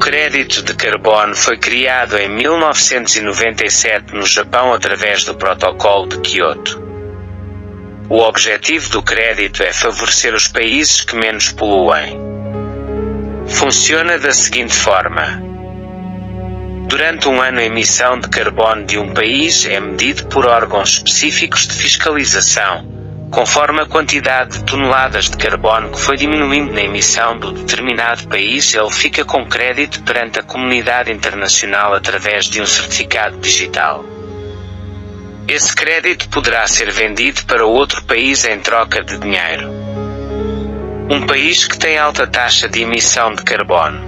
crédito de carbono foi criado em 1997 no Japão através do Protocolo de Kyoto. O objetivo do crédito é favorecer os países que menos poluem. Funciona da seguinte forma. Durante um ano a emissão de carbono de um país é medido por órgãos específicos de fiscalização, conforme a quantidade de toneladas de carbono que foi diminuindo na emissão do determinado país, ele fica com crédito perante a comunidade internacional através de um certificado digital. Esse crédito poderá ser vendido para outro país em troca de dinheiro. Um país que tem alta taxa de emissão de carbono.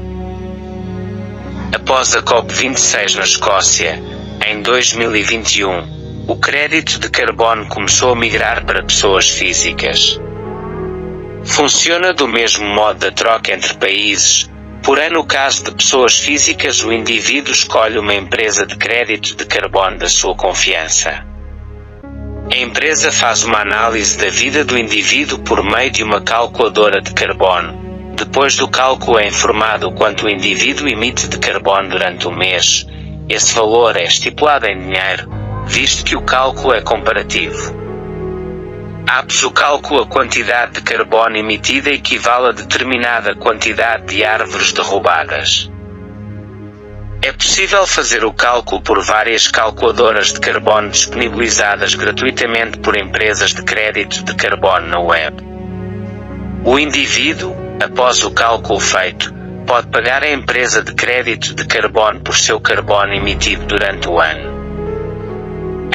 Após a COP26 na Escócia, em 2021, o crédito de carbono começou a migrar para pessoas físicas. Funciona do mesmo modo da troca entre países, porém no caso de pessoas físicas o indivíduo escolhe uma empresa de crédito de carbono da sua confiança. A empresa faz uma análise da vida do indivíduo por meio de uma calculadora de carbono. Depois do cálculo é informado o quanto o indivíduo emite de carbono durante o mês. Esse valor é estipulado em dinheiro, visto que o cálculo é comparativo. Após o cálculo, a quantidade de carbono emitida equivale a determinada quantidade de árvores derrubadas. É possível fazer o cálculo por várias calculadoras de carbono disponibilizadas gratuitamente por empresas de crédito de carbono na web. O indivíduo, após o cálculo feito, pode pagar a empresa de crédito de carbono por seu carbono emitido durante o ano.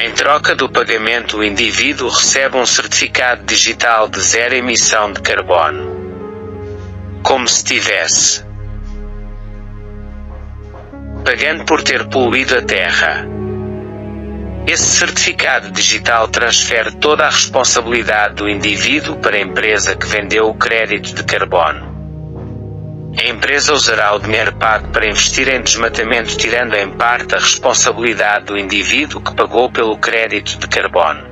Em troca do pagamento, o indivíduo recebe um certificado digital de zero emissão de carbono. Como se tivesse pagando por ter poluído a Terra. Esse certificado digital transfere toda a responsabilidade do indivíduo para a empresa que vendeu o crédito de carbono. A empresa usará o dinheiro pago para investir em desmatamento, tirando em parte a responsabilidade do indivíduo que pagou pelo crédito de carbono.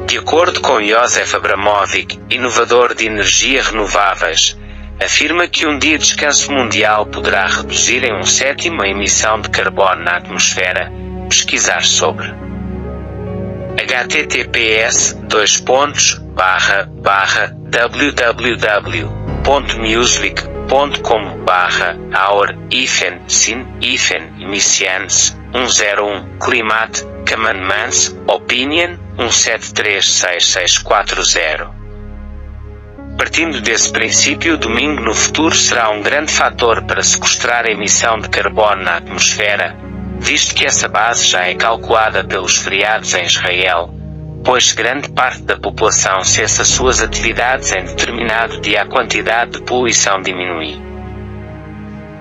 De acordo com Joseph Abramovic, inovador de energia renováveis, afirma que um dia de descanso mundial poderá reduzir em 1/7 a emissão de carbono na atmosfera. Pesquisar sobre https://www.music.com/our-sin-emissions 101 Commandments Opinion 1736640. Partindo desse princípio, o domingo no futuro será um grande fator para sequestrar a emissão de carbono na atmosfera, visto que essa base já é calculada pelos feriados em Israel, pois grande parte da população cessa suas atividades em determinado dia, a quantidade de poluição diminui.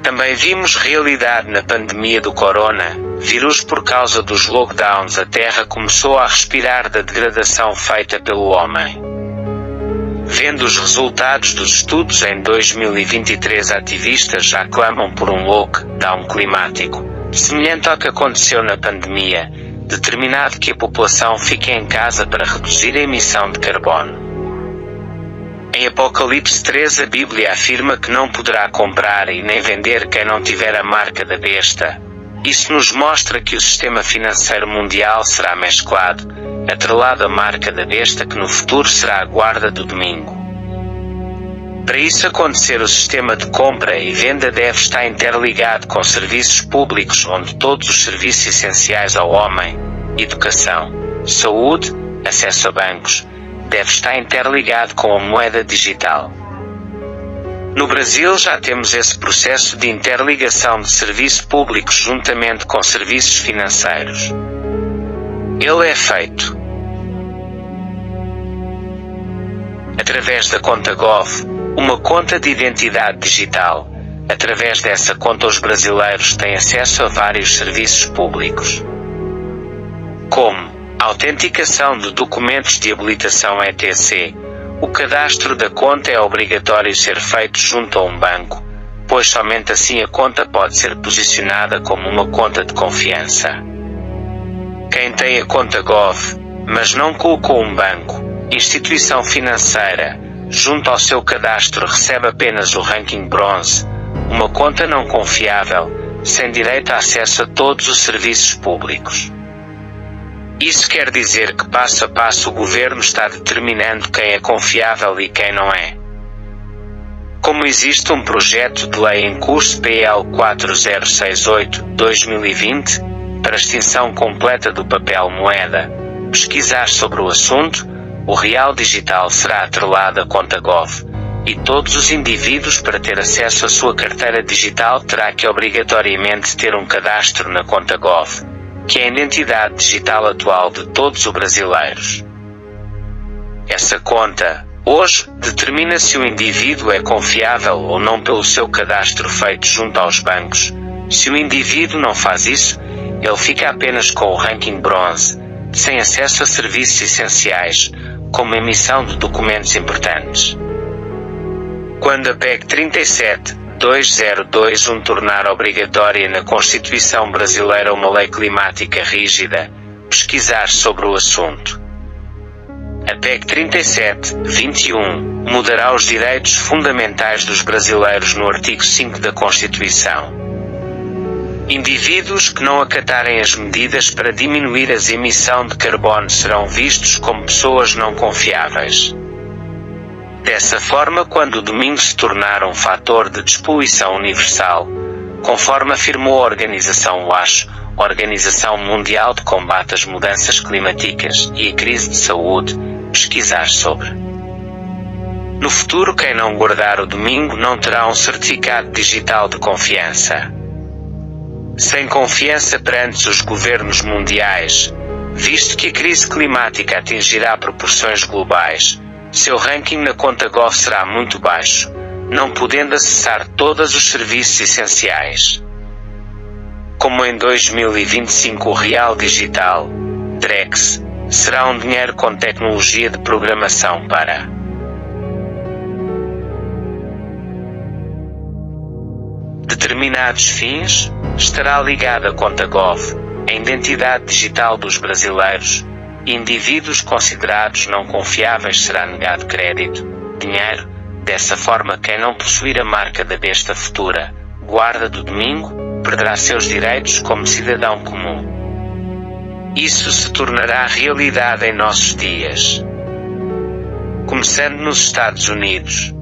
Também vimos realidade na pandemia do coronavírus. Por causa dos lockdowns, a Terra começou a respirar da degradação feita pelo homem. Vendo os resultados dos estudos em 2023, ativistas já clamam por um lockdown climático, semelhante ao que aconteceu na pandemia, determinado que a população fique em casa para reduzir a emissão de carbono. Em Apocalipse 3 a Bíblia afirma que não poderá comprar e nem vender quem não tiver a marca da besta. Isso nos mostra que o sistema financeiro mundial será mesclado, atrelado à marca da besta, que no futuro será a guarda do domingo. Para isso acontecer, o sistema de compra e venda deve estar interligado com serviços públicos, onde todos os serviços essenciais ao homem, educação, saúde, acesso a bancos, deve estar interligado com a moeda digital. No Brasil já temos esse processo de interligação de serviços públicos juntamente com serviços financeiros. Ele é feito através da conta Gov, uma conta de identidade digital. Através dessa conta os brasileiros têm acesso a vários serviços públicos, como autenticação de documentos de habilitação etc. O cadastro da conta é obrigatório ser feito junto a um banco, pois somente assim a conta pode ser posicionada como uma conta de confiança. Quem tem a conta Gov, mas não colocou um banco, instituição financeira, junto ao seu cadastro, recebe apenas o ranking bronze, uma conta não confiável, sem direito a acesso a todos os serviços públicos. Isso quer dizer que passo a passo o governo está determinando quem é confiável e quem não é. Como existe um projeto de lei em curso PL 4068/2020, para extinção completa do papel moeda, pesquisar sobre o assunto, o Real Digital será atrelado à conta Gov, e todos os indivíduos para ter acesso à sua carteira digital terá que obrigatoriamente ter um cadastro na conta Gov, que é a identidade digital atual de todos os brasileiros. Essa conta, hoje, determina se o indivíduo é confiável ou não pelo seu cadastro feito junto aos bancos. Se o indivíduo não faz isso, ele fica apenas com o ranking bronze, sem acesso a serviços essenciais, como a emissão de documentos importantes. Quando a PEC 37/2021 tornar obrigatória na Constituição brasileira uma lei climática rígida, pesquisar sobre o assunto. A PEC 37/21 mudará os direitos fundamentais dos brasileiros no artigo 5 da Constituição. Indivíduos que não acatarem as medidas para diminuir a emissão de carbono serão vistos como pessoas não confiáveis. Dessa forma, quando o domingo se tornar um fator de despoluição universal, conforme afirmou a Organização OASH, Organização Mundial de Combate às Mudanças Climáticas e a Crise de Saúde, pesquisar sobre. No futuro, quem não guardar o domingo não terá um certificado digital de confiança. Sem confiança perante os governos mundiais, visto que a crise climática atingirá proporções globais, seu ranking na conta Gov será muito baixo, não podendo acessar todos os serviços essenciais. Como em 2025 o Real Digital, DREX, será um dinheiro com tecnologia de programação para determinados fins, estará ligado à conta Gov, a identidade digital dos brasileiros. Indivíduos considerados não confiáveis será negado crédito, dinheiro. Dessa forma, quem não possuir a marca da besta futura, guarda do domingo, perderá seus direitos como cidadão comum. Isso se tornará realidade em nossos dias. Começando nos Estados Unidos.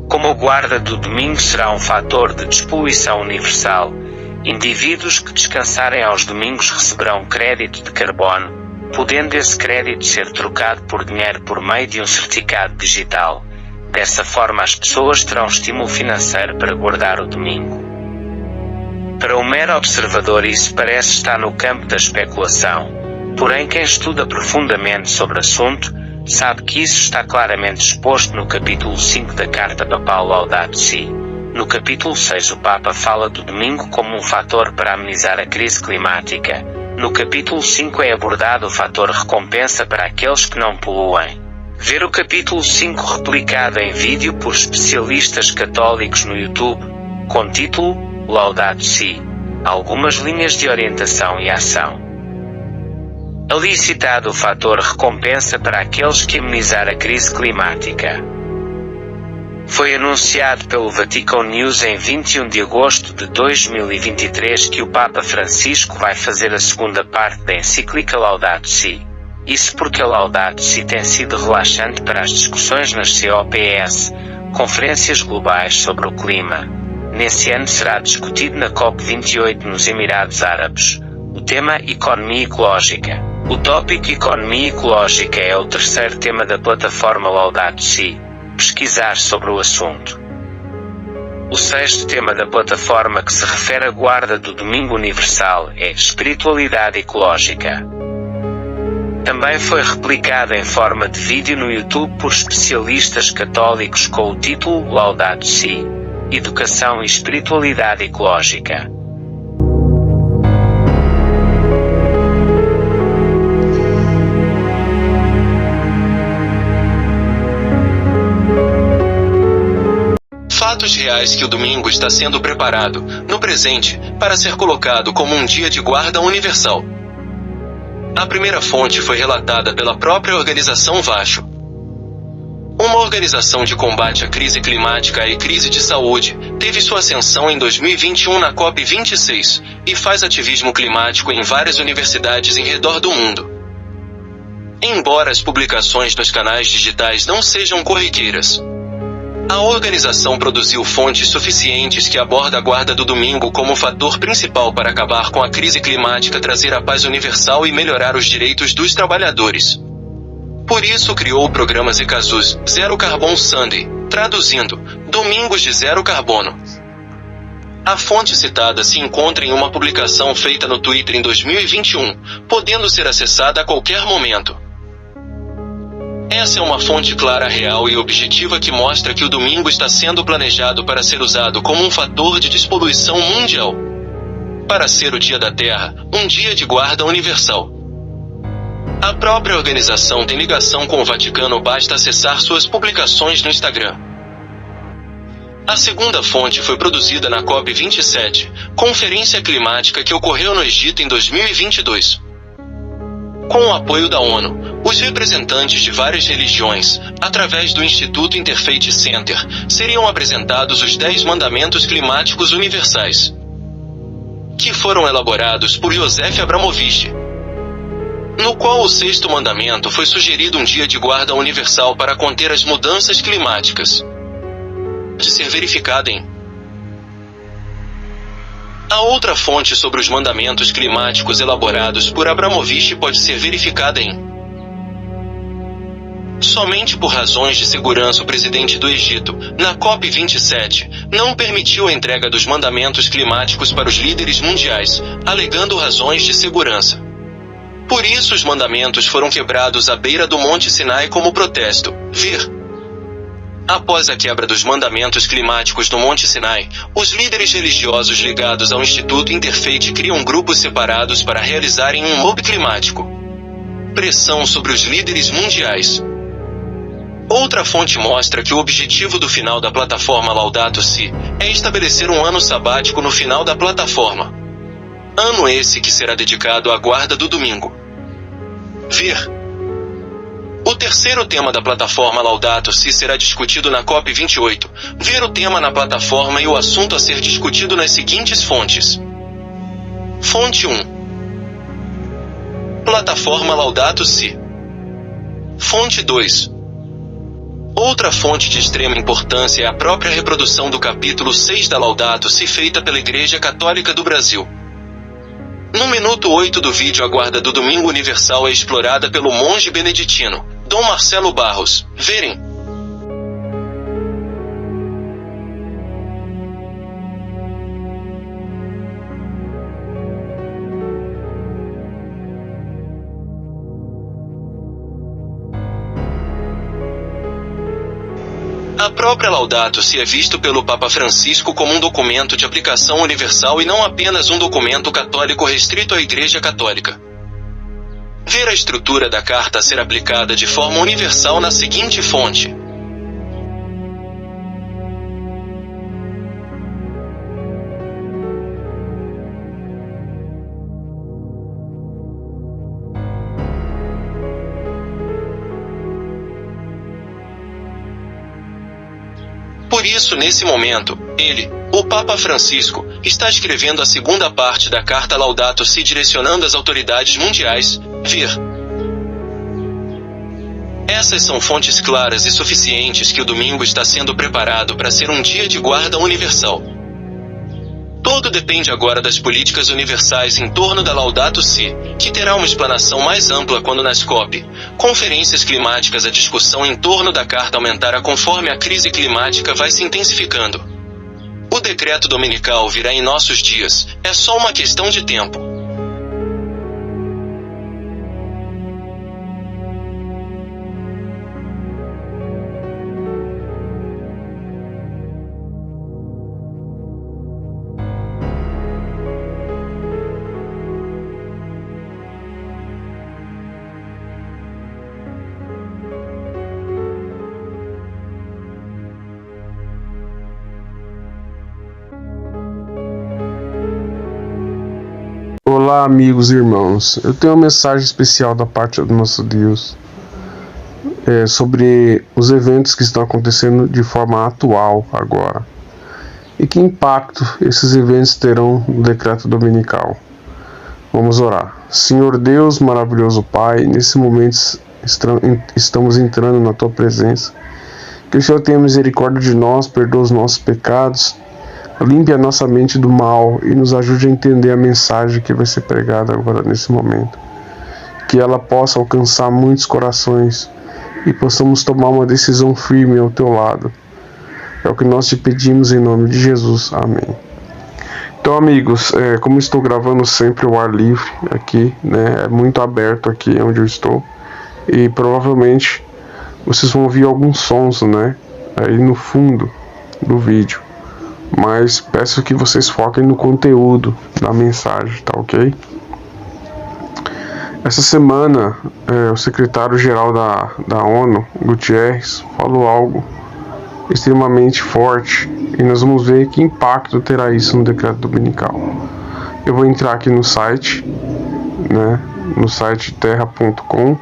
Como a guarda do domingo será um fator de despoluição universal, indivíduos que descansarem aos domingos receberão crédito de carbono, podendo esse crédito ser trocado por dinheiro por meio de um certificado digital. Dessa forma as pessoas terão estímulo financeiro para guardar o domingo. Para o mero observador isso parece estar no campo da especulação, porém quem estuda profundamente sobre o assunto, sabe que isso está claramente exposto no capítulo 5 da Carta Papal Laudato Si. No capítulo 6 o Papa fala do domingo como um fator para amenizar a crise climática. No capítulo 5 é abordado o fator recompensa para aqueles que não poluem. Ver o capítulo 5 replicado em vídeo por especialistas católicos no YouTube, com título Laudato Si, algumas linhas de orientação e ação. Ali citado o fator recompensa para aqueles que amenizar a crise climática. Foi anunciado pelo Vatican News em 21 de agosto de 2023 que o Papa Francisco vai fazer a segunda parte da encíclica Laudato Si. Isso porque a Laudato Si tem sido relaxante para as discussões nas COPs, Conferências Globais sobre o Clima. Nesse ano será discutido na COP28 nos Emirados Árabes, o tema Economia Ecológica. O tópico Economia Ecológica é o terceiro tema da plataforma Laudato Si. Pesquisar sobre o assunto. O sexto tema da plataforma que se refere à guarda do domingo universal é Espiritualidade Ecológica. Também foi replicado em forma de vídeo no YouTube por especialistas católicos com o título Laudato Si, Educação e Espiritualidade Ecológica. Fatos reais que o domingo está sendo preparado, no presente, para ser colocado como um dia de guarda universal. A primeira fonte foi relatada pela própria organização VASH, uma organização de combate à crise climática e crise de saúde, teve sua ascensão em 2021 na COP26, e faz ativismo climático em várias universidades em redor do mundo. Embora as publicações nos canais digitais não sejam corriqueiras, a organização produziu fontes suficientes que abordam a Guarda do Domingo como fator principal para acabar com a crise climática, trazer a paz universal e melhorar os direitos dos trabalhadores. Por isso criou o programa Zcasus, Zero Carbon Sunday, traduzindo, Domingos de Zero Carbono. A fonte citada se encontra em uma publicação feita no Twitter em 2021, podendo ser acessada a qualquer momento. Essa é uma fonte clara, real e objetiva que mostra que o domingo está sendo planejado para ser usado como um fator de despoluição mundial. Para ser o Dia da Terra, um dia de guarda universal. A própria organização tem ligação com o Vaticano, basta acessar suas publicações no Instagram. A segunda fonte foi produzida na COP27, conferência climática que ocorreu no Egito em 2022. Com o apoio da ONU, os representantes de várias religiões, através do Instituto Interfaith Center, seriam apresentados os 10 Mandamentos Climáticos Universais, que foram elaborados por Joseph Abramovich, no qual o 6º mandamento foi sugerido um dia de guarda universal para conter as mudanças climáticas, de ser verificada em. A outra fonte sobre os mandamentos climáticos elaborados por Abramovich pode ser verificada em. Somente por razões de segurança o presidente do Egito, na COP27, não permitiu a entrega dos mandamentos climáticos para os líderes mundiais, alegando razões de segurança. Por isso os mandamentos foram quebrados à beira do Monte Sinai como protesto. Ver. Após a quebra dos mandamentos climáticos no Monte Sinai, os líderes religiosos ligados ao Instituto Interfaith criam grupos separados para realizarem um MOB climático. Pressão sobre os líderes mundiais. Outra fonte mostra que o objetivo do final da plataforma Laudato Si é estabelecer um ano sabático no final da plataforma. Ano esse que será dedicado à guarda do domingo. Ver. O terceiro tema da plataforma Laudato Si será discutido na COP28. Ver o tema na plataforma e o assunto a ser discutido nas seguintes fontes. Fonte 1. Plataforma Laudato Si. Fonte 2. Outra fonte de extrema importância é a própria reprodução do capítulo 6 da Laudato Si feita pela Igreja Católica do Brasil. No minuto 8 do vídeo, a guarda do Domingo Universal é explorada pelo monge beneditino, Dom Marcelo Barros. Verem. A própria Laudato Si é visto pelo Papa Francisco como um documento de aplicação universal e não apenas um documento católico restrito à Igreja Católica. Ver a estrutura da carta a ser aplicada de forma universal na seguinte fonte. Por isso, nesse momento, ele, o Papa Francisco, está escrevendo a segunda parte da carta Laudato Si direcionando às autoridades mundiais. Ver. Essas são fontes claras e suficientes que o domingo está sendo preparado para ser um dia de guarda universal. Tudo depende agora das políticas universais em torno da Laudato Si, que terá uma explanação mais ampla quando nas COP, conferências climáticas, a discussão em torno da carta aumentará conforme a crise climática vai se intensificando. O decreto dominical virá em nossos dias, é só uma questão de tempo. Olá, amigos e irmãos. Eu tenho uma mensagem especial da parte do nosso Deus sobre os eventos que estão acontecendo de forma atual agora. e que impacto esses eventos terão no decreto dominical. Vamos orar. Senhor Deus, maravilhoso Pai, nesse momento estamos entrando na Tua presença. Que o Senhor tenha misericórdia de nós, perdoa os nossos pecados, limpe a nossa mente do mal e nos ajude a entender a mensagem que vai ser pregada agora nesse momento. Que ela possa alcançar muitos corações e possamos tomar uma decisão firme ao Teu lado. É o que nós te pedimos em nome de Jesus. Amém. Então, amigos, como estou gravando sempre o ar livre aqui, né, é muito aberto aqui onde eu estou, e provavelmente vocês vão ouvir alguns sons, né, aí no fundo do vídeo, mas peço que vocês foquem no conteúdo da mensagem, tá ok? Essa semana, o secretário-geral da ONU, Guterres, falou algo extremamente forte e nós vamos ver que impacto terá isso no decreto dominical. Eu vou entrar aqui no site, né, no site terra.com,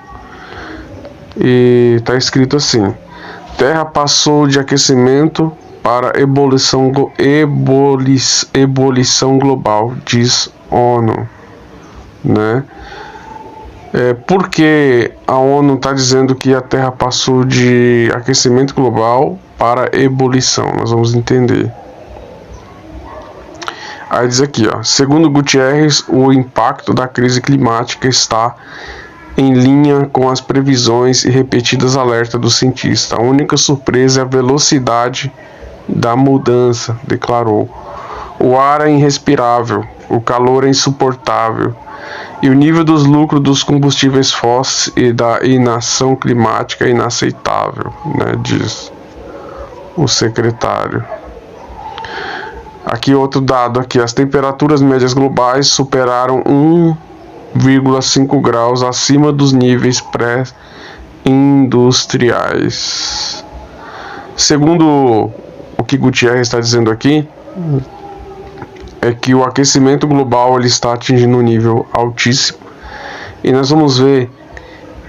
e está escrito assim: Terra passou de aquecimento para ebulição global, diz ONU, né? Por que a ONU está dizendo que a Terra passou de aquecimento global para ebulição? Nós vamos entender. Aí diz aqui, ó, segundo Guterres, o impacto da crise climática está em linha com as previsões e repetidas alertas do cientista. A única surpresa é a velocidade da mudança, declarou. O ar é irrespirável, o calor é insuportável, e o nível dos lucros dos combustíveis fósseis e da inação climática é inaceitável, né, diz o secretário. Aqui outro dado, aqui, as temperaturas médias globais superaram 1,5 graus acima dos níveis pré-industriais. Segundo o que Guterres está dizendo aqui, é que o aquecimento global ele está atingindo um nível altíssimo, e nós vamos ver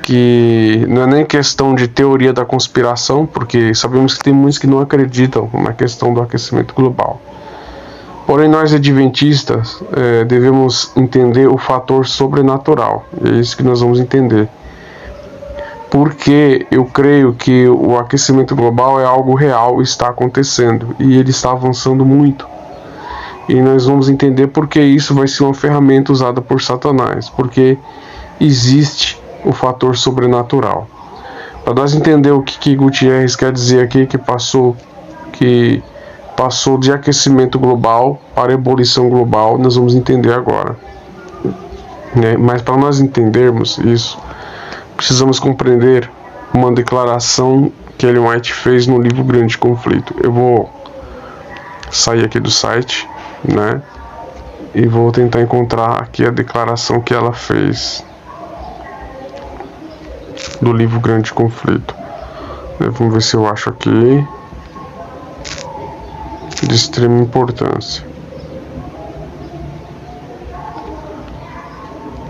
que não é nem questão de teoria da conspiração, porque sabemos que tem muitos que não acreditam na questão do aquecimento global. Porém, nós adventistas devemos entender o fator sobrenatural, é isso que nós vamos entender. Porque eu creio que o aquecimento global é algo real, está acontecendo, e ele está avançando muito. E nós vamos entender porque isso vai ser uma ferramenta usada por Satanás, porque existe o fator sobrenatural. Para nós entender o que Guterres quer dizer aqui, que passou de aquecimento global para ebulição global, nós vamos entender agora. Mas para nós entendermos isso, precisamos compreender uma declaração que Ellen White fez no livro Grande Conflito. Eu vou sair aqui do site, né, e vou tentar encontrar aqui a declaração que ela fez do livro Grande Conflito. Vamos ver se eu acho aqui, de extrema importância.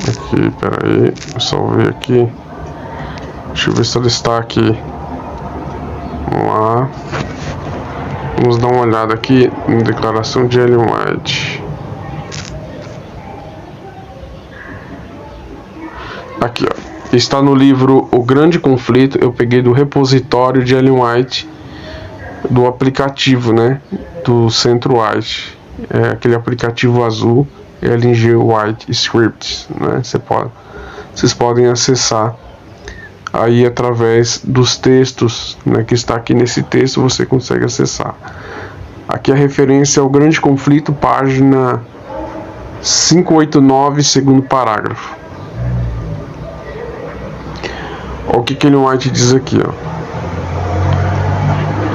Aqui, peraí, eu salvei aqui. Deixa eu ver se ela está aqui. Vamos lá. Vamos dar uma olhada aqui na declaração de Ellen White. Aqui, ó. Está no livro O Grande Conflito. Eu peguei do repositório de Ellen White, do aplicativo, né, do Centro White. É aquele aplicativo azul, Ellen G. White Scripts, né? Vocês podem acessar aí através dos textos, né, que está aqui nesse texto, você consegue acessar. Aqui a referência ao Grande Conflito, página 589, segundo parágrafo. Olha o que Ellen White diz aqui, ó.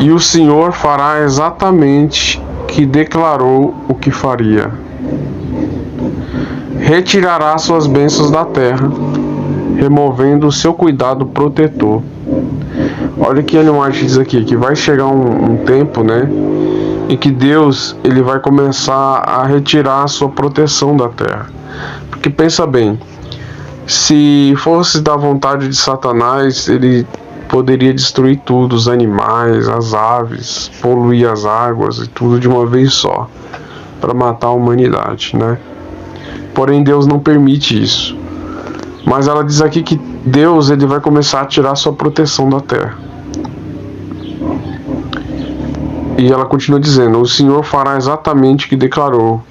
E o Senhor fará exatamente que declarou o que faria. Retirará suas bênçãos da terra, removendo o seu cuidado protetor. Olha o que Ellen White diz aqui, que vai chegar um tempo, né, em que Deus ele vai começar a retirar a sua proteção da terra. Porque pensa bem, se fosse da vontade de Satanás, ele poderia destruir tudo, os animais, as aves, poluir as águas e tudo de uma vez só, para matar a humanidade, né? Porém, Deus não permite isso. Mas ela diz aqui que Deus, ele vai começar a tirar sua proteção da terra. E ela continua dizendo: o Senhor fará exatamente o que declarou,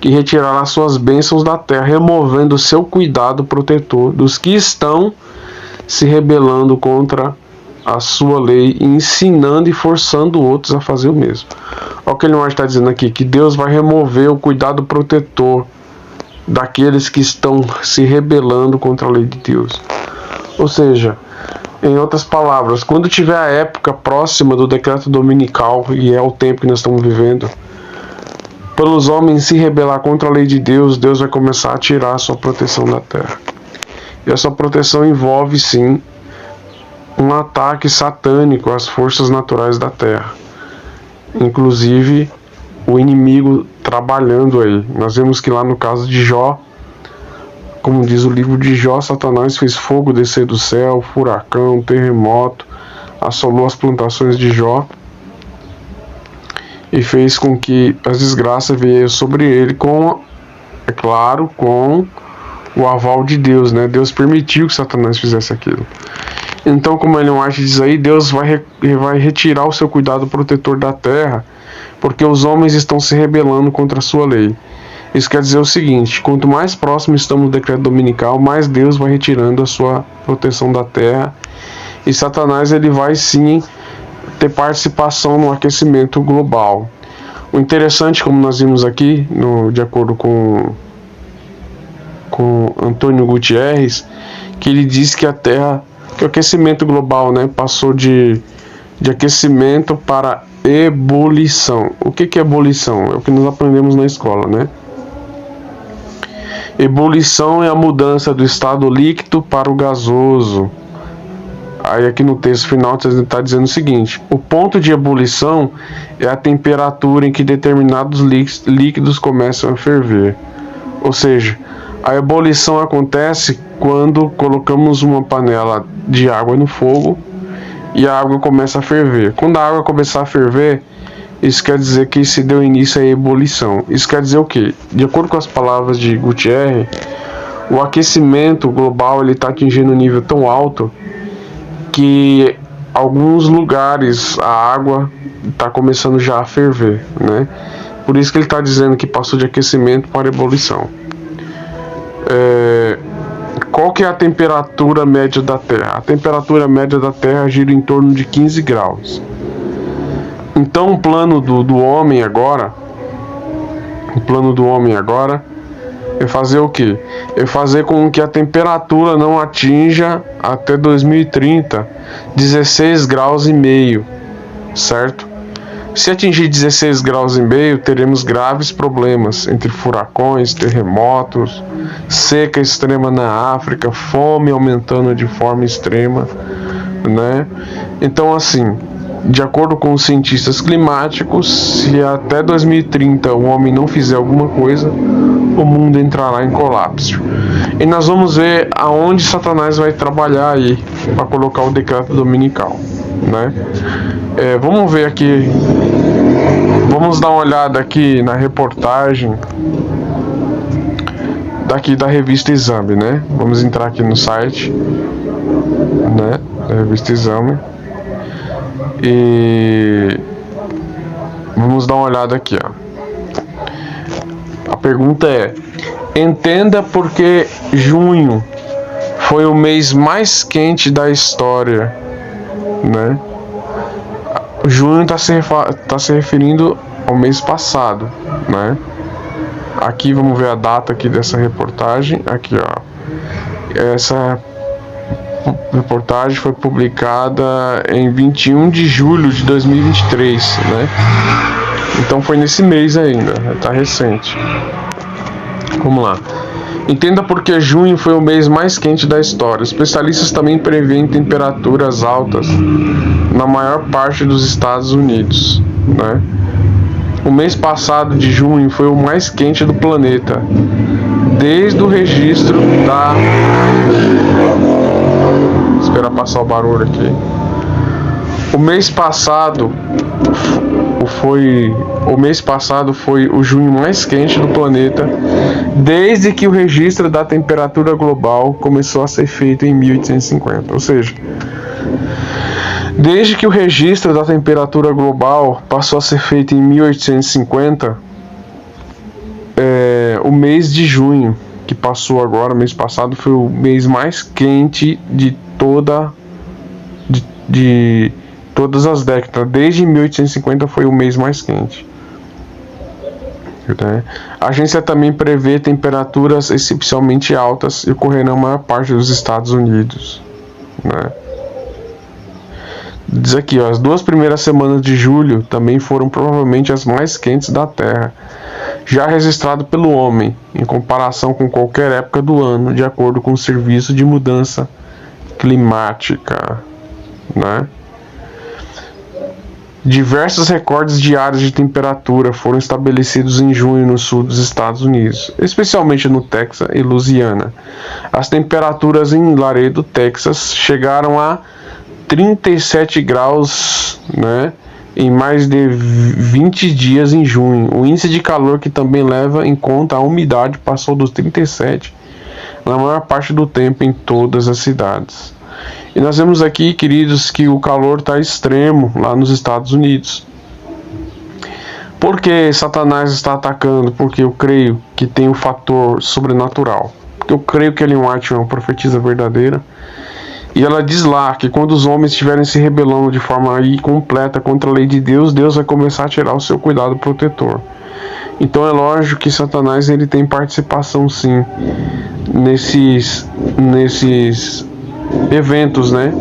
que retirará suas bênçãos da terra, removendo seu cuidado protetor dos que estão se rebelando contra a sua lei, e ensinando e forçando outros a fazer o mesmo. Olha o que ele está dizendo aqui, que Deus vai remover o cuidado protetor daqueles que estão se rebelando contra a lei de Deus. Ou seja, em outras palavras, quando tiver a época próxima do decreto dominical, e é o tempo que nós estamos vivendo, pelos homens se rebelar contra a lei de Deus, Deus vai começar a tirar a sua proteção da terra. E essa proteção envolve, sim, um ataque satânico às forças naturais da terra. Inclusive, o inimigo trabalhando aí. Nós vemos que lá no caso de Jó, como diz o livro de Jó, Satanás fez fogo descer do céu, furacão, terremoto, assolou as plantações de Jó e fez com que as desgraças viessem sobre ele, é claro, com o aval de Deus, né? Deus permitiu que Satanás fizesse aquilo. Então, como Ellen White diz aí, Deus vai retirar o seu cuidado protetor da terra, porque os homens estão se rebelando contra a sua lei. Isso quer dizer o seguinte: quanto mais próximo estamos do decreto dominical, mais Deus vai retirando a sua proteção da terra, e Satanás, ele vai sim ter participação no aquecimento global. O interessante, como nós vimos aqui, de acordo com Antônio Gutierrez, que ele diz que a Terra, que o aquecimento global, né, passou de aquecimento para ebulição. O que é ebulição? É o que nós aprendemos na escola, né? Ebulição é a mudança do estado líquido para o gasoso. Aí aqui no texto final está dizendo o seguinte: o ponto de ebulição é a temperatura em que determinados líquidos começam a ferver. Ou seja, a ebulição acontece quando colocamos uma panela de água no fogo e a água começa a ferver. Quando a água começar a ferver, isso quer dizer que se deu início à ebulição. Isso quer dizer o quê? De acordo com as palavras de Gutierrez, o aquecimento global está atingindo um nível tão alto que alguns lugares a água está começando já a ferver, né? Por isso que ele está dizendo que passou de aquecimento para ebulição. Qual que é a temperatura média da Terra? A temperatura média da Terra gira em torno de 15 graus. Então o plano do homem agora é fazer o quê? É fazer com que a temperatura não atinja até 2030 16 graus e meio, certo? Se atingir 16 graus e meio, teremos graves problemas entre furacões, terremotos, seca extrema na África, fome aumentando de forma extrema, né? Então, assim, de acordo com os cientistas climáticos, se até 2030 o homem não fizer alguma coisa, o mundo entrará em colapso. E nós vamos ver aonde Satanás vai trabalhar aí para colocar o decreto dominical, né? Vamos ver aqui, vamos dar uma olhada aqui na reportagem daqui da revista Exame, né? Vamos entrar aqui no site, né, da revista Exame, e vamos dar uma olhada aqui, ó. A pergunta é: entenda por que junho foi o mês mais quente da história, né? Junho está se referindo ao mês passado, né? Aqui vamos ver a data aqui dessa reportagem. Aqui, ó. Essa reportagem foi publicada em 21 de julho de 2023, né? Então foi nesse mês ainda, está recente. Vamos lá. Entenda por que junho foi o mês mais quente da história. Especialistas também preveem temperaturas altas na maior parte dos Estados Unidos, né? O mês passado de junho foi o mais quente do planeta desde o registro da... Vou esperar passar o barulho aqui. O mês passado foi o junho mais quente do planeta desde que o registro da temperatura global começou a ser feito em 1850. Ou seja, desde que o registro da temperatura global passou a ser feito em 1850, o mês de junho que passou agora, mês passado, foi o mês mais quente de todas as décadas. Desde 1850 foi o mês mais quente. A agência também prevê temperaturas excepcionalmente altas e ocorrerão na maior parte dos Estados Unidos, né? Diz aqui, ó, as 2 primeiras semanas de julho também foram provavelmente as mais quentes da Terra, já registrado pelo homem, em comparação com qualquer época do ano, de acordo com o Serviço de Mudança Climática, né? Diversos recordes diários de temperatura foram estabelecidos em junho no sul dos Estados Unidos, especialmente no Texas e Louisiana. As temperaturas em Laredo, Texas, chegaram a 37 graus, né, em mais de 20 dias em junho. O índice de calor, que também leva em conta a umidade, passou dos 37 na maior parte do tempo em todas as cidades. E nós vemos aqui, queridos, que o calor está extremo lá nos Estados Unidos. Por que Satanás está atacando? Porque eu creio que tem um fator sobrenatural. Porque eu creio que Ellen White é uma profetisa verdadeira. E ela diz lá que quando os homens estiverem se rebelando de forma incompleta contra a lei de Deus, Deus vai começar a tirar o seu cuidado protetor. Então é lógico que Satanás ele tem participação sim nesses eventos, né,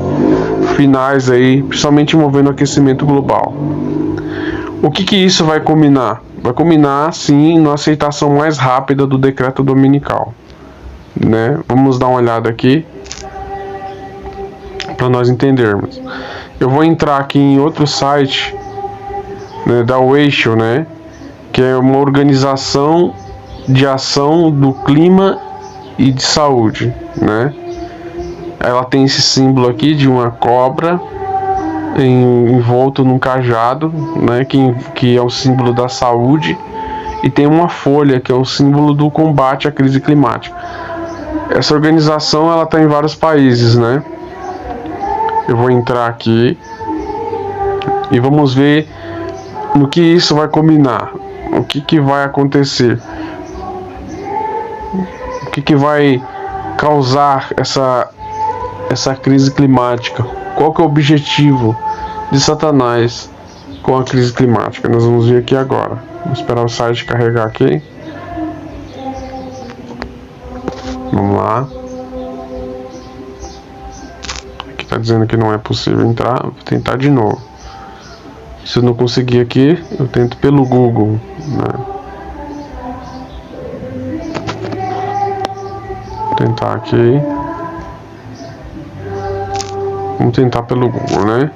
finais aí, principalmente envolvendo o aquecimento global. O que isso vai culminar? Vai culminar sim na aceitação mais rápida do decreto dominical, né? Vamos dar uma olhada aqui para nós entendermos. Eu vou entrar aqui em outro site, né, da WHO, né, que é uma organização de ação do clima e de saúde, né? Ela tem esse símbolo aqui de uma cobra envolto num cajado, né, que é o símbolo da saúde, e tem uma folha que é o símbolo do combate à crise climática. Essa organização ela está em vários países, né? Eu vou entrar aqui e vamos ver no que isso vai combinar, o que vai acontecer, o que vai causar essa crise climática. Qual que é o objetivo de Satanás com a crise climática? Nós vamos ver aqui agora. Vamos esperar o site carregar aqui. Vamos lá. Aqui está dizendo que não é possível entrar. Vou tentar de novo. Se eu não conseguir aqui, eu tento pelo Google, né? Vou tentar aqui. Vamos tentar pelo Google, né?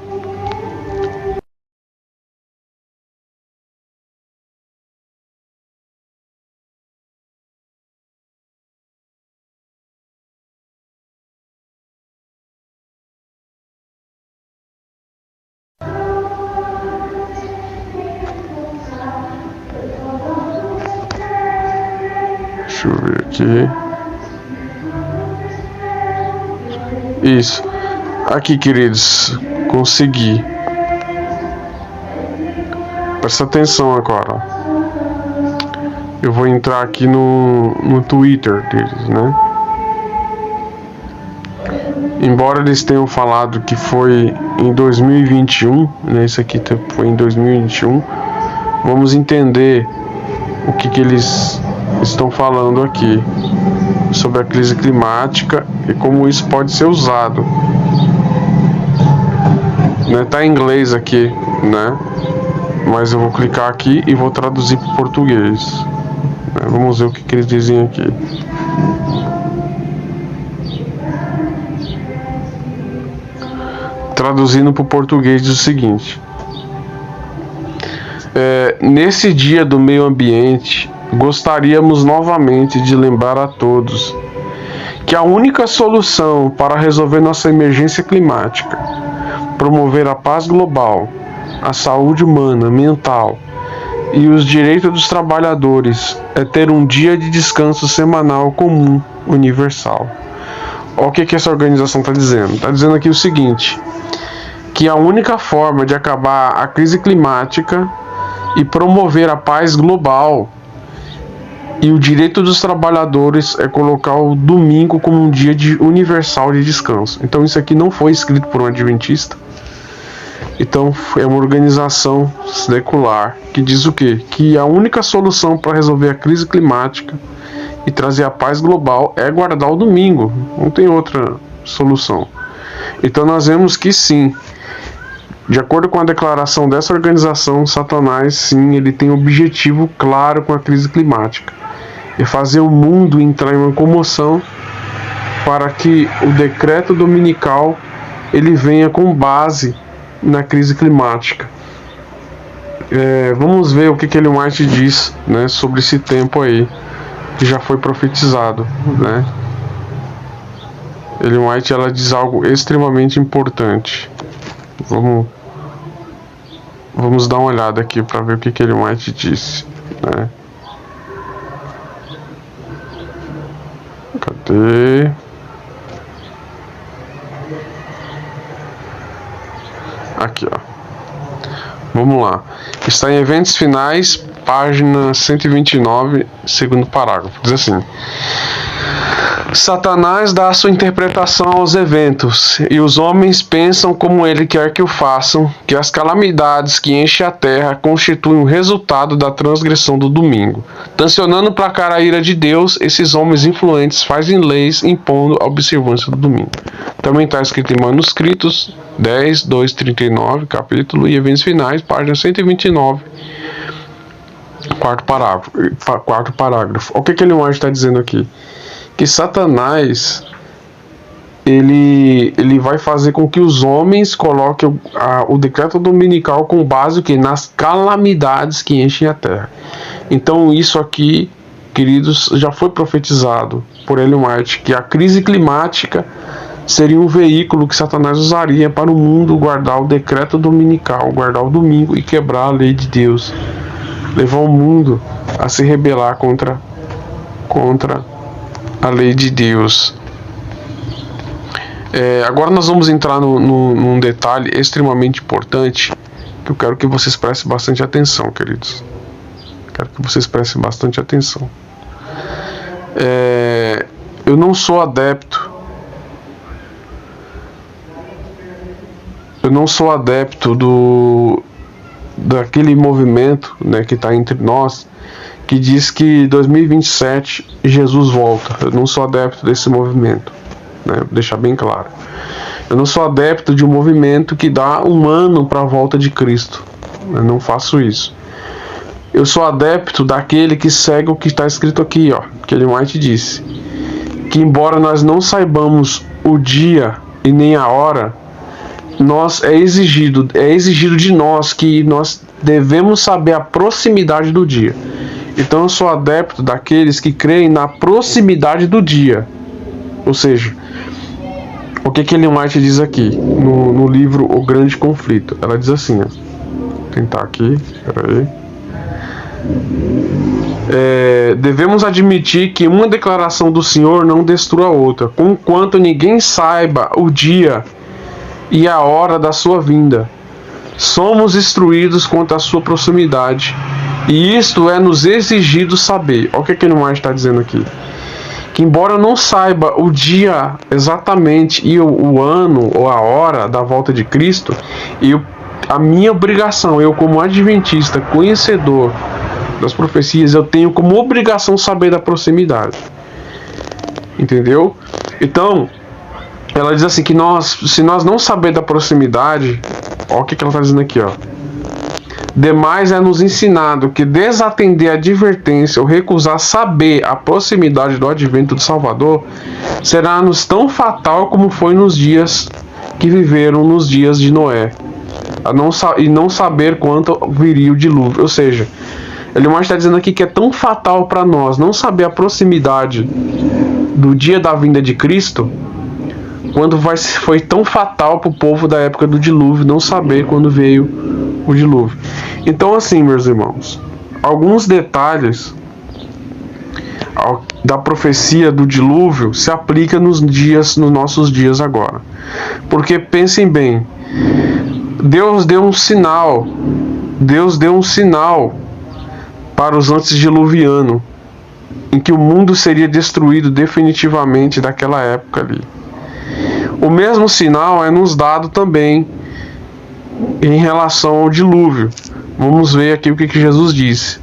Deixa eu ver aqui. Isso. Aqui, queridos, consegui. Presta atenção agora. Eu vou entrar aqui no Twitter deles, né? Embora eles tenham falado que foi em 2021, né? Isso aqui foi em 2021. Vamos entender o que eles estão falando aqui sobre a crise climática e como isso pode ser usado. Né, tá em inglês aqui, né? Mas eu vou clicar aqui e vou traduzir para o português. Né, vamos ver o que eles dizem aqui. Traduzindo para o português diz o seguinte: nesse dia do meio ambiente, gostaríamos novamente de lembrar a todos que a única solução para resolver nossa emergência climática promover a paz global, a saúde humana, mental e os direitos dos trabalhadores é ter um dia de descanso semanal comum, universal. Olha o que essa organização está dizendo. Está dizendo aqui o seguinte, que a única forma de acabar a crise climática e promover a paz global e o direito dos trabalhadores é colocar o domingo como um dia universal de descanso. Então isso aqui não foi escrito por um adventista. Então é uma organização secular que diz o quê? Que a única solução para resolver a crise climática e trazer a paz global é guardar o domingo. Não tem outra solução. Então nós vemos que sim, de acordo com a declaração dessa organização, Satanás sim, ele tem um objetivo claro com a crise climática. É fazer o mundo entrar em uma comoção para que o decreto dominical ele venha com base na crise climática. Vamos ver o que Ellen White diz, né, sobre esse tempo aí que já foi profetizado, né? Ellen White, ela diz algo extremamente importante. Vamos dar uma olhada aqui para ver o que Ellen White disse, né? Cadê? Aqui, ó. Vamos lá. Está em Eventos Finais, página 129, segundo parágrafo. Diz assim: Satanás dá a sua interpretação aos eventos, e os homens pensam como ele quer que o façam, que as calamidades que enchem a terra constituem o resultado da transgressão do domingo. Tensionando placar a ira de Deus, esses homens influentes fazem leis impondo a observância do domingo. Também está escrito em Manuscritos 10, 2, 39, capítulo, e Eventos Finais, página 129, quarto parágrafo. Olha o que Ellen White está dizendo aqui. Que Satanás ele vai fazer com que os homens coloquem o decreto dominical com base que nas calamidades que enchem a terra. Então isso aqui, queridos, já foi profetizado por Ellen White, que a crise climática seria um veículo que Satanás usaria para o mundo guardar o decreto dominical, guardar o domingo e quebrar a lei de Deus, levar o mundo a se rebelar contra a lei de Deus. Agora nós vamos entrar num detalhe extremamente importante que eu quero que vocês prestem bastante atenção, queridos. Quero que vocês prestem bastante atenção. Eu não sou adepto daquele movimento, né, que está entre nós, que diz que 2027 Jesus volta. Eu não sou adepto desse movimento, né? Vou deixar bem claro. Eu não sou adepto de um movimento que dá um ano para a volta de Cristo. Eu não faço isso. Eu sou adepto daquele que segue o que está escrito aqui, ó, que Ellen White disse, que embora nós não saibamos o dia e nem a hora, é exigido de nós que nós devemos saber a proximidade do dia. Então eu sou adepto daqueles que creem na proximidade do dia. Ou seja, o que Ellen White diz aqui no livro O Grande Conflito? Ela diz assim, ó, vou tentar aqui, peraí. Devemos admitir que uma declaração do Senhor não destrua a outra, conquanto ninguém saiba o dia e a hora da sua vinda. Somos instruídos quanto à sua proximidade, e isto é nos exigido saber. Olha o que Ellen White está dizendo aqui. Que embora eu não saiba o dia exatamente e o ano ou a hora da volta de Cristo, a minha obrigação, eu como adventista, conhecedor das profecias, eu tenho como obrigação saber da proximidade. Entendeu? Então, ela diz assim que se nós não saber da proximidade, olha o que ela está dizendo aqui, ó. Demais é nos ensinado que desatender a advertência ou recusar saber a proximidade do advento do Salvador será-nos tão fatal como foi nos dias que viveram nos dias de Noé, e não saber quanto viria o dilúvio. Ou seja, ele mais está dizendo aqui que é tão fatal para nós não saber a proximidade do dia da vinda de Cristo, quando foi tão fatal para o povo da época do dilúvio não saber quando veio o dilúvio. Então, assim, meus irmãos, alguns detalhes da profecia do dilúvio se aplica nos nossos dias agora. Porque pensem bem, Deus deu um sinal para os antediluvianos, em que o mundo seria destruído definitivamente daquela época ali. O mesmo sinal é nos dado também em relação ao dilúvio. Vamos ver aqui o que Jesus disse.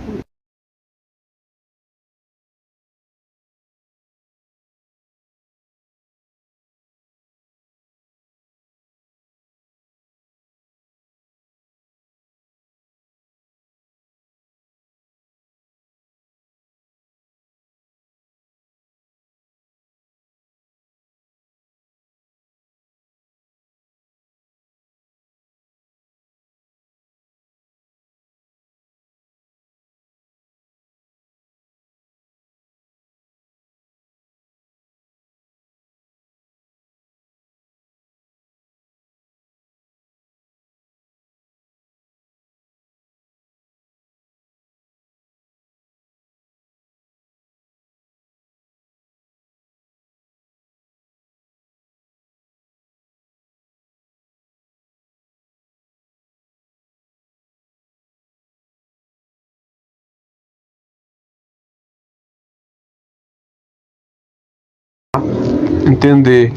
Entender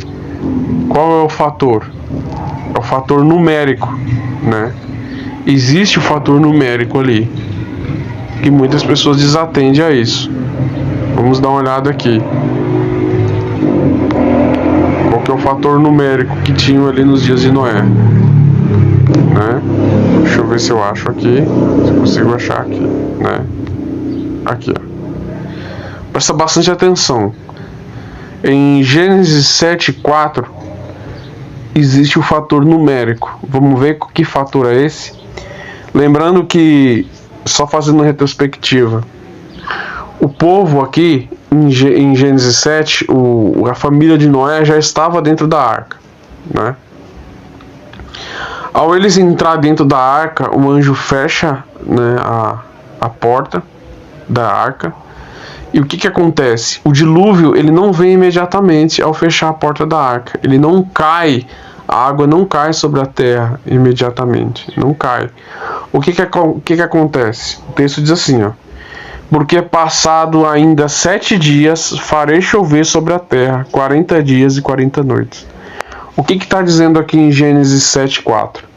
qual é o fator? É o fator numérico, né? Existe o fator numérico ali, que muitas pessoas desatendem a isso. Vamos dar uma olhada aqui. Qual que é o fator numérico que tinham ali nos dias de Noé, né? Deixa eu ver se eu acho aqui, se eu consigo achar aqui, né? Aqui, ó. Presta bastante atenção. Em Gênesis 7:4 existe o fator numérico. Vamos ver que fator é esse? Lembrando que, só fazendo uma retrospectiva, o povo aqui, em Gênesis 7, a família de Noé já estava dentro da arca, né? Ao eles entrar dentro da arca, o anjo fecha, né, a porta da arca. E o que acontece? O dilúvio, ele não vem imediatamente ao fechar a porta da arca. Ele não cai, a água não cai sobre a terra imediatamente. Não cai. O que acontece? O texto diz assim, ó. Porque passado ainda 7 dias, farei chover sobre a terra 40 dias e 40 noites. O que está dizendo aqui em Gênesis 7:4?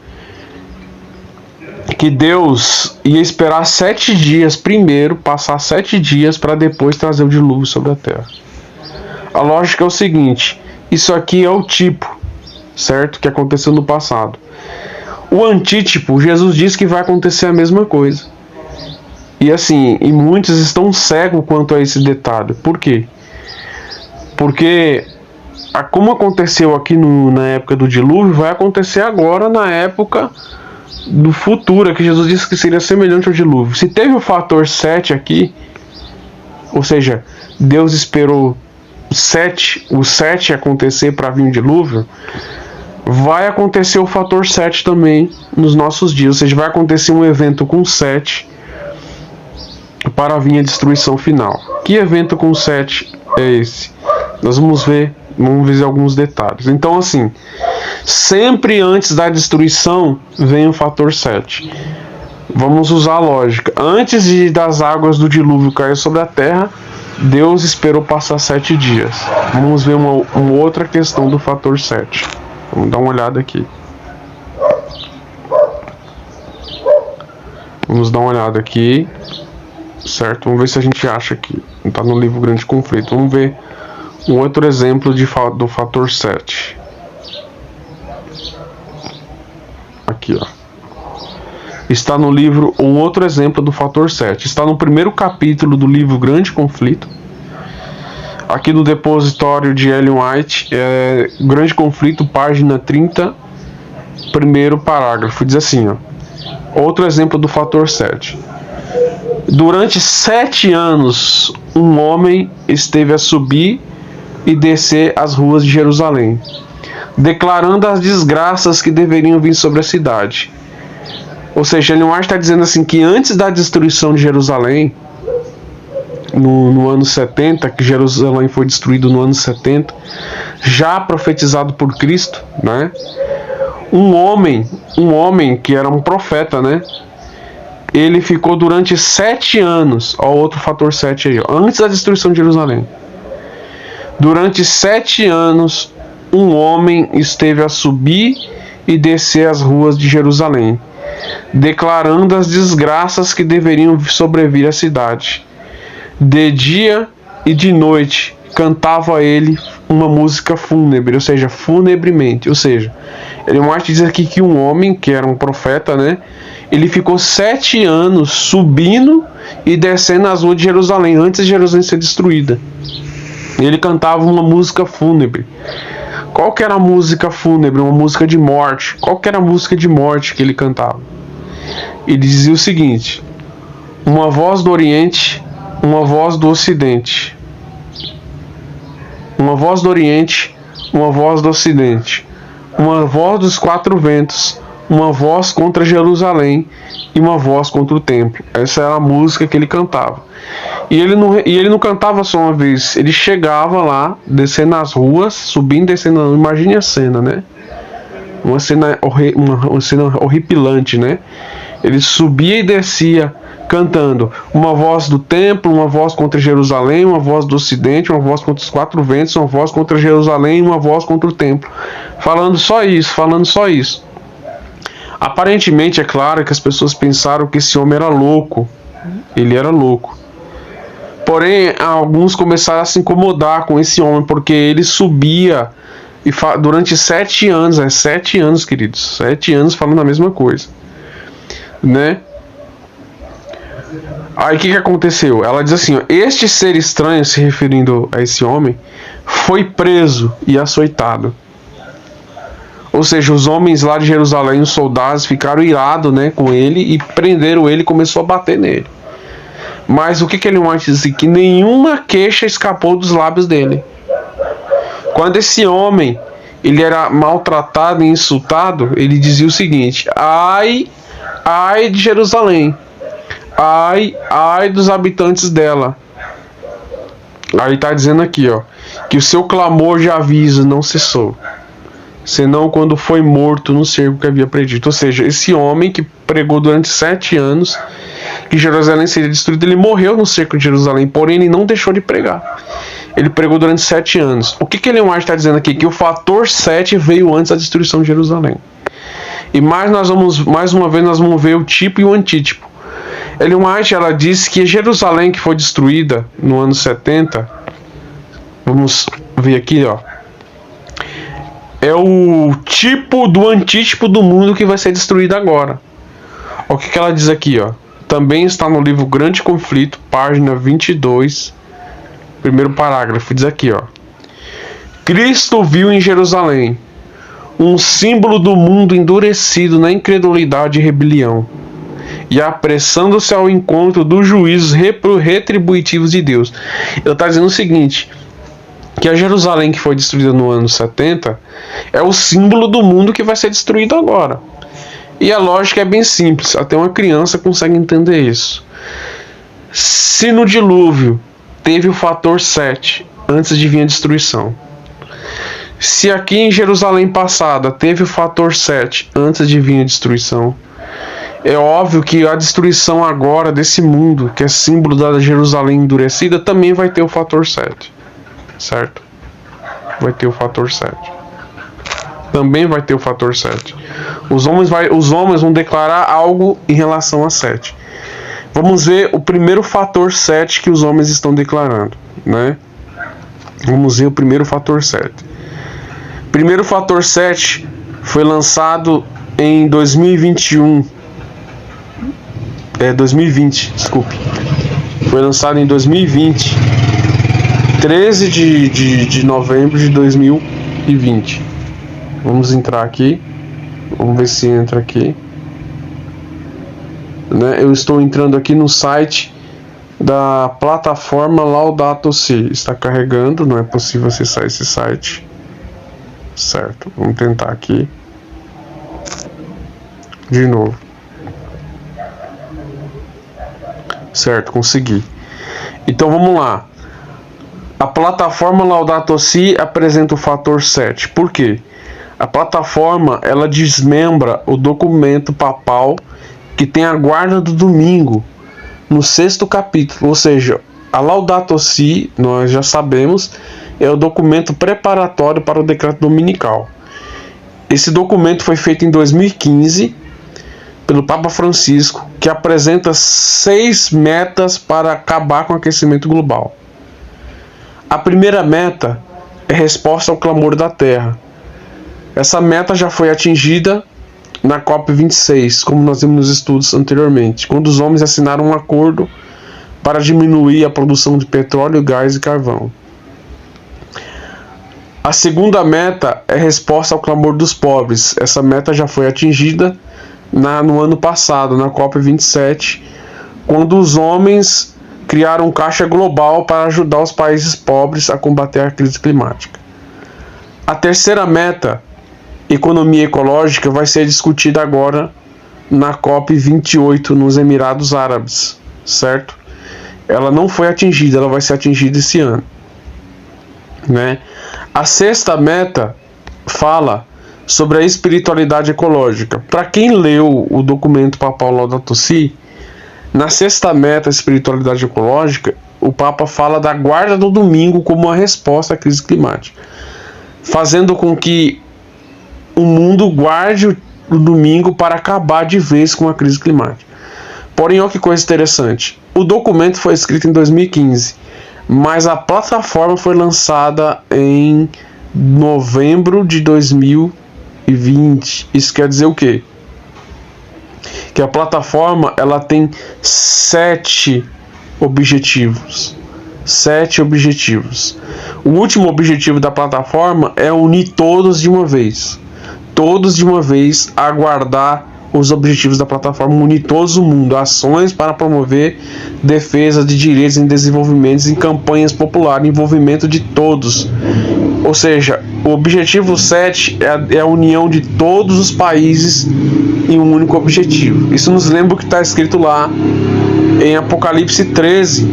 Que Deus ia esperar 7 dias primeiro, passar 7 dias para depois trazer o dilúvio sobre a terra. A lógica é o seguinte: isso aqui é o tipo, certo? Que aconteceu no passado. O antítipo, Jesus diz que vai acontecer a mesma coisa. E assim, e muitos estão cegos quanto a esse detalhe. Por quê? Porque como aconteceu aqui na época do dilúvio, vai acontecer agora na época do futuro, que Jesus disse que seria semelhante ao dilúvio. Se teve o fator 7 aqui, ou seja, Deus esperou o 7 acontecer para vir um dilúvio, vai acontecer o fator 7 também nos nossos dias, ou seja, vai acontecer um evento com 7 para vir a destruição final. Que evento com 7 é esse? Nós vamos ver alguns detalhes. Então, assim, sempre antes da destruição vem o fator 7. Vamos usar a lógica. Antes das águas do dilúvio cair sobre a terra, Deus esperou passar 7 dias. Vamos ver uma outra questão do fator 7. Vamos dar uma olhada aqui. Vamos dar uma olhada aqui. Certo? Vamos ver se a gente acha aqui. Está no livro Grande Conflito. Vamos ver um outro exemplo do fator 7. Aqui, ó. Está no livro um outro exemplo do fator 7. Está no primeiro capítulo do livro Grande Conflito. Aqui no depositório de Ellen White, Grande Conflito, página 30, primeiro parágrafo. Diz assim, ó. Outro exemplo do fator 7. Durante 7 anos, um homem esteve a subir e descer as ruas de Jerusalém, declarando as desgraças que deveriam vir sobre a cidade. Ou seja, Ellen White está dizendo assim que antes da destruição de Jerusalém, no ano 70, que Jerusalém foi destruído no ano 70, já profetizado por Cristo, né? Um homem que era um profeta, né? Ele ficou durante 7 anos, ó, outro fator 7 aí, ó, antes da destruição de Jerusalém. Durante 7 anos, um homem esteve a subir e descer as ruas de Jerusalém, declarando as desgraças que deveriam sobrevir à cidade. De dia e de noite cantava ele uma música fúnebre, ou seja, funebremente. Ou seja, ele mais diz aqui que um homem, que era um profeta, né? Ele ficou 7 anos subindo e descendo as ruas de Jerusalém, antes de Jerusalém ser destruída. Ele cantava uma música fúnebre. Qual que era a música fúnebre? Uma música de morte. Qual que era a música de morte que ele cantava? Ele dizia o seguinte: uma voz do Oriente, uma voz do Ocidente. Uma voz do Oriente, uma voz do Ocidente. Uma voz dos 4 ventos, uma voz contra Jerusalém e uma voz contra o templo. Essa era a música que ele cantava. E ele não cantava só uma vez. Ele chegava lá, descendo as ruas, subindo e descendo. Imagine a cena, né? Uma cena horripilante, né? Ele subia e descia cantando uma voz do templo, uma voz contra Jerusalém, uma voz do Ocidente, uma voz contra os 4 ventos, uma voz contra Jerusalém e uma voz contra o templo. Falando só isso. Aparentemente, é claro que as pessoas pensaram que esse homem era louco. Ele era louco. Porém, alguns começaram a se incomodar com esse homem, porque ele subia e durante 7 anos, 7 anos, queridos, 7 anos falando a mesma coisa, né? Aí o que aconteceu? Ela diz assim, ó, este ser estranho, se referindo a esse homem, foi preso e açoitado. Ou seja, os homens lá de Jerusalém, os soldados, ficaram irados, né, com ele e prenderam ele e começou a bater nele. Mas o que ele diz assim? Que nenhuma queixa escapou dos lábios dele. Quando esse homem ele era maltratado e insultado, ele dizia o seguinte: ai de Jerusalém, ai dos habitantes dela. Aí está dizendo aqui, ó, que o seu clamor de aviso não cessou, senão quando foi morto no cerco que havia predito. Ou seja, esse homem que pregou durante 7 anos que Jerusalém seria destruída, ele morreu no cerco de Jerusalém, porém ele não deixou de pregar. Ele pregou durante 7 anos. O que Ellen White está dizendo aqui? Que o fator 7 veio antes da destruição de Jerusalém. E mais uma vez nós vamos ver o tipo e o antítipo. Ellen White, ela diz que Jerusalém, que foi destruída no ano 70, vamos ver aqui, ó, é o tipo do antítipo do mundo que vai ser destruído agora. O que ela diz aqui, ó? Também está no livro Grande Conflito, página 22, primeiro parágrafo. Diz aqui, ó: Cristo viu em Jerusalém um símbolo do mundo endurecido na incredulidade e rebelião, e apressando-se ao encontro dos juízos retributivos de Deus. Ele está dizendo o seguinte, que a Jerusalém que foi destruída no ano 70 é o símbolo do mundo que vai ser destruído agora. E a lógica é bem simples, até uma criança consegue entender isso. Se no dilúvio teve o fator 7 antes de vir a destruição, se aqui em Jerusalém passada teve o fator 7 antes de vir a destruição, é óbvio que a destruição agora desse mundo, que é símbolo da Jerusalém endurecida, também vai ter o fator 7, certo? Vai ter o fator 7. Também vai ter o fator 7. Os homens vão declarar algo em relação a 7. Vamos ver o primeiro fator 7 que os homens estão declarando, né? Vamos ver o primeiro fator 7. Primeiro fator 7 foi lançado em 2021. 2020, desculpe. Foi lançado em 2020. 13 de novembro de 2020. Vamos entrar aqui. Vamos ver se entra aqui. Né? Eu estou entrando aqui no site da plataforma Laudato Si. Está carregando, não é possível acessar esse site. certo? Vamos tentar aqui de novo. Certo, consegui. Então vamos lá. A plataforma Laudato Si apresenta o fator 7. Por quê? A plataforma, ela desmembra o documento papal que tem a guarda do domingo no 6º capítulo. Ou seja, a Laudato Si, nós já sabemos, é o documento preparatório para o decreto dominical. Esse documento foi feito em 2015 pelo Papa Francisco, que apresenta 6 metas para acabar com o aquecimento global. A primeira meta é resposta ao clamor da Terra. Essa meta já foi atingida na COP26, como nós vimos nos estudos anteriormente, quando os homens assinaram um acordo para diminuir a produção de petróleo, gás e carvão. A segunda meta é resposta ao clamor dos pobres. Essa meta já foi atingida no ano passado, na COP27, quando os homens criaram um caixa global para ajudar os países pobres a combater a crise climática. A terceira meta, economia ecológica, vai ser discutida agora na COP28 nos Emirados Árabes, certo? Ela não foi atingida, ela vai ser atingida esse ano, né? A sexta meta fala sobre a espiritualidade ecológica. Para quem leu o documento papal Laudato Si, na sexta meta, espiritualidade ecológica, o Papa fala da guarda do domingo como uma resposta à crise climática, fazendo com que o mundo guarde o domingo para acabar de vez com a crise climática. Porém, olha que coisa interessante. O documento foi escrito em 2015, mas a plataforma foi lançada em novembro de 2020. Isso quer dizer o quê? Que a plataforma, ela tem 7 objetivos. 7 objetivos. O último objetivo da plataforma é unir todos de uma vez. Todos de uma vez, aguardar os objetivos da plataforma, unir todo o mundo, ações para promover defesa de direitos em desenvolvimento em campanhas populares, envolvimento de todos. Ou seja, o objetivo 7 é a união de todos os países em um único objetivo. Isso nos lembra o que está escrito lá em Apocalipse 13,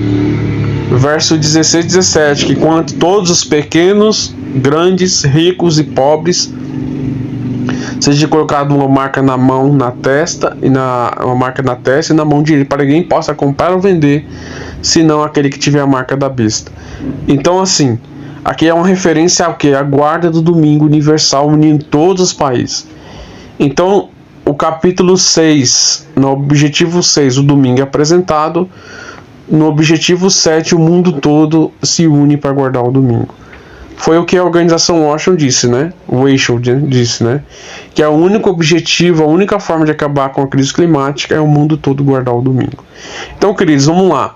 verso 16 e 17, que quanto todos os pequenos, grandes, ricos e pobres, seja colocado uma marca na mão, na testa, uma marca na testa e na mão direita, para que ninguém possa comprar ou vender, senão aquele que tiver a marca da besta. Então, assim, aqui é uma referência ao que? A guarda do domingo universal unindo todos os países. Então, o capítulo 6, no objetivo 6, o domingo é apresentado. No objetivo 7, o mundo todo se une para guardar o domingo. Foi o que a organização Washington disse, né? Que é o único objetivo, a única forma de acabar com a crise climática é o mundo todo guardar o domingo. Então, queridos, vamos lá.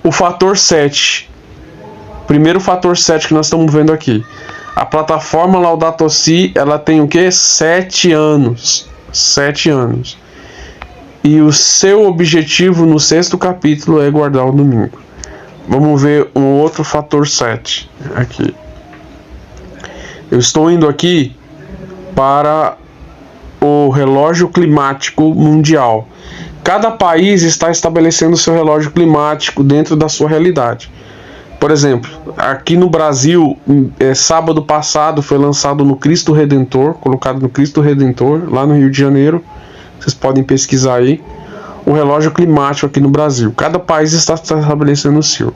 O fator 7. Primeiro fator 7 que nós estamos vendo aqui. A plataforma Laudato Si, ela tem o quê? 7 anos. 7 anos. E o seu objetivo no 6º capítulo é guardar o domingo. Vamos ver um outro fator 7 aqui. Eu estou indo aqui para o relógio climático mundial. Cada país está estabelecendo seu relógio climático dentro da sua realidade. Por exemplo, aqui no Brasil, sábado passado foi lançado no Cristo Redentor, colocado no Cristo Redentor, lá no Rio de Janeiro. Vocês podem pesquisar aí. O relógio climático aqui no Brasil. Cada país está estabelecendo o seu.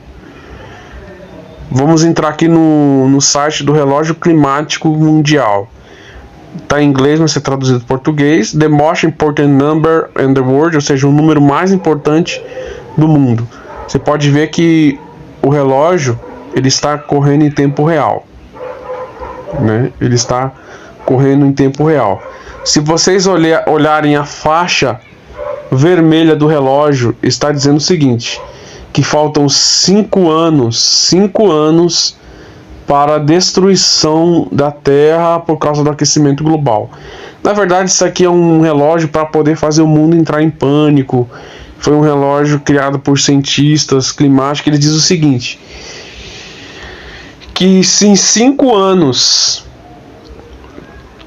Vamos entrar aqui no site do relógio climático mundial. Está em inglês, mas vai ser traduzido para português. The most important number in the world, ou seja, o número mais importante do mundo. Você pode ver que o relógio ele está correndo em tempo real, né? Ele está correndo em tempo real. Se vocês olharem a faixa vermelha do relógio, está dizendo o seguinte: que faltam 5 anos para a destruição da Terra por causa do aquecimento global. Na verdade, isso aqui é um relógio para poder fazer o mundo entrar em pânico. Foi um relógio criado por cientistas climáticos. Ele diz o seguinte: que se em 5 anos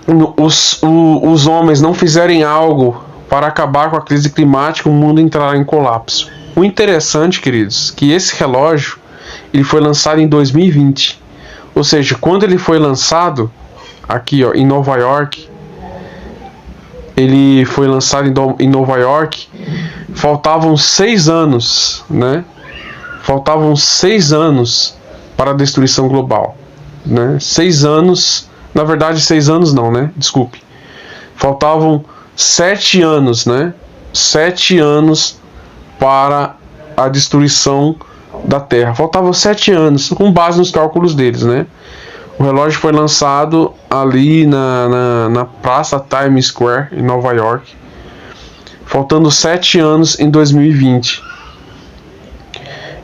os homens não fizerem algo para acabar com a crise climática, o mundo entrará em colapso. O interessante, queridos, que esse relógio ele foi lançado em 2020. Ou seja, quando ele foi lançado aqui, ó, em Nova York, ele foi lançado em Nova York, faltavam 6 anos, né? Faltavam 6 anos para a destruição global, né? 6 anos, na verdade 6 anos não, né? Desculpe. Faltavam 7 anos, né? 7 anos para a destruição da Terra. Faltavam 7 anos, com base nos cálculos deles, né? O relógio foi lançado ali na praça Times Square, em Nova York, faltando 7 anos em 2020.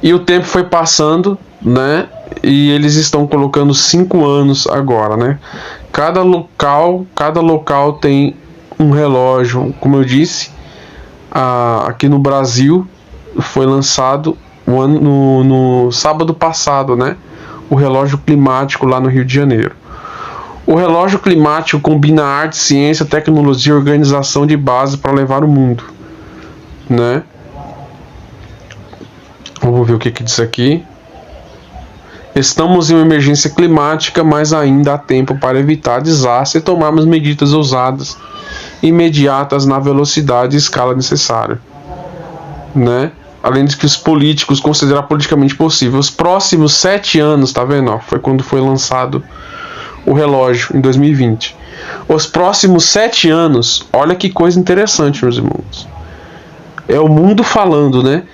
E o tempo foi passando, né? E eles estão colocando 5 anos agora, né? Cada local tem um relógio. Como eu disse, aqui no Brasil foi lançado no sábado passado, né? O relógio climático lá no Rio de Janeiro. O relógio climático combina arte, ciência, tecnologia e organização de base para levar o mundo, né? Vamos ver o que diz aqui. Estamos em uma emergência climática, mas ainda há tempo para evitar desastre e tomarmos medidas ousadas, imediatas na velocidade e escala necessária, né? Além de que os políticos consideram politicamente possível. Os próximos 7 anos, tá vendo? Ó, foi quando foi lançado o relógio, em 2020. Os próximos 7 anos, olha que coisa interessante, meus irmãos. É o mundo falando, né?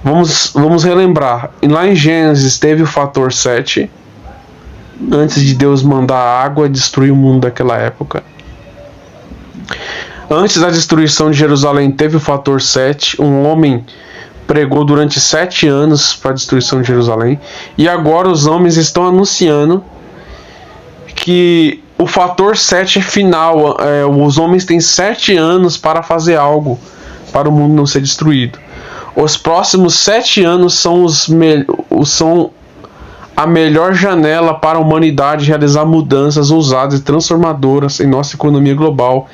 Vamos relembrar. Lá em Gênesis teve o fator 7, antes de Deus mandar a água destruir o mundo daquela época. Antes da destruição de Jerusalém teve o fator 7, um homem pregou durante 7 anos para a destruição de Jerusalém. E agora os homens estão anunciando que o fator 7 é final. Os homens têm 7 anos para fazer algo para o mundo não ser destruído. Os próximos 7 anos são a melhor janela para a humanidade realizar mudanças ousadas e transformadoras em nossa economia global,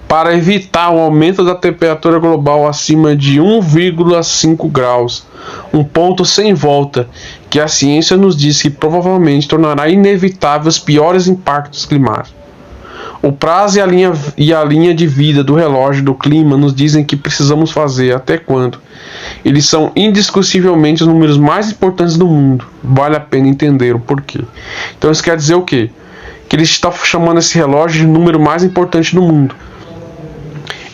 para evitar o aumento da temperatura global acima de 1,5 graus, um ponto sem volta, que a ciência nos diz que provavelmente tornará inevitável os piores impactos climáticos. O prazo e a linha de vida do relógio do clima nos dizem que precisamos fazer até quando. Eles são indiscutivelmente os números mais importantes do mundo. Vale a pena entender o porquê. Então isso quer dizer o quê? Que eles estão chamando esse relógio de número mais importante do mundo.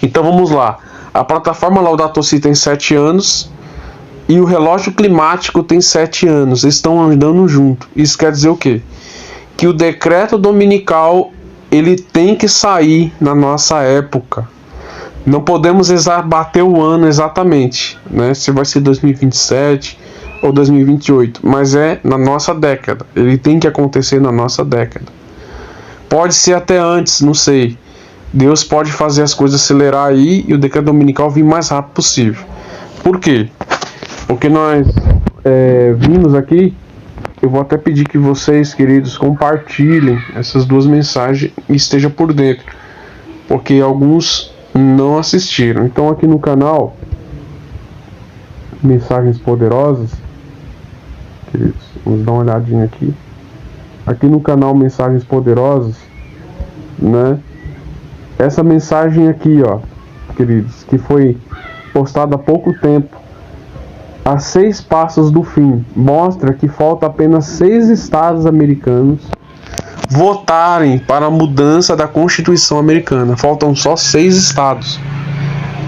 Então vamos lá. A plataforma Laudato Si tem 7 anos e o relógio climático tem 7 anos. Eles estão andando junto. Isso quer dizer o quê? Que o decreto dominical ele tem que sair na nossa época. Não podemos bater o ano exatamente, né? Se vai ser 2027 ou 2028, mas é na nossa década. Ele tem que acontecer na nossa década. Pode ser até antes, não sei. Deus pode fazer as coisas acelerar aí e o decreto dominical vir mais rápido possível. Por quê? Porque nós vimos aqui. Eu vou até pedir que vocês, queridos, compartilhem essas 2 mensagens e estejam por dentro, porque alguns não assistiram. Então aqui no canal Mensagens Poderosas, queridos, vamos dar uma olhadinha aqui. Aqui no canal Mensagens Poderosas, né? Essa mensagem aqui, ó, queridos, que foi postada há pouco tempo, a 6 passos do fim, mostra que falta apenas 6 estados americanos votarem para a mudança da Constituição americana. Faltam só 6 estados,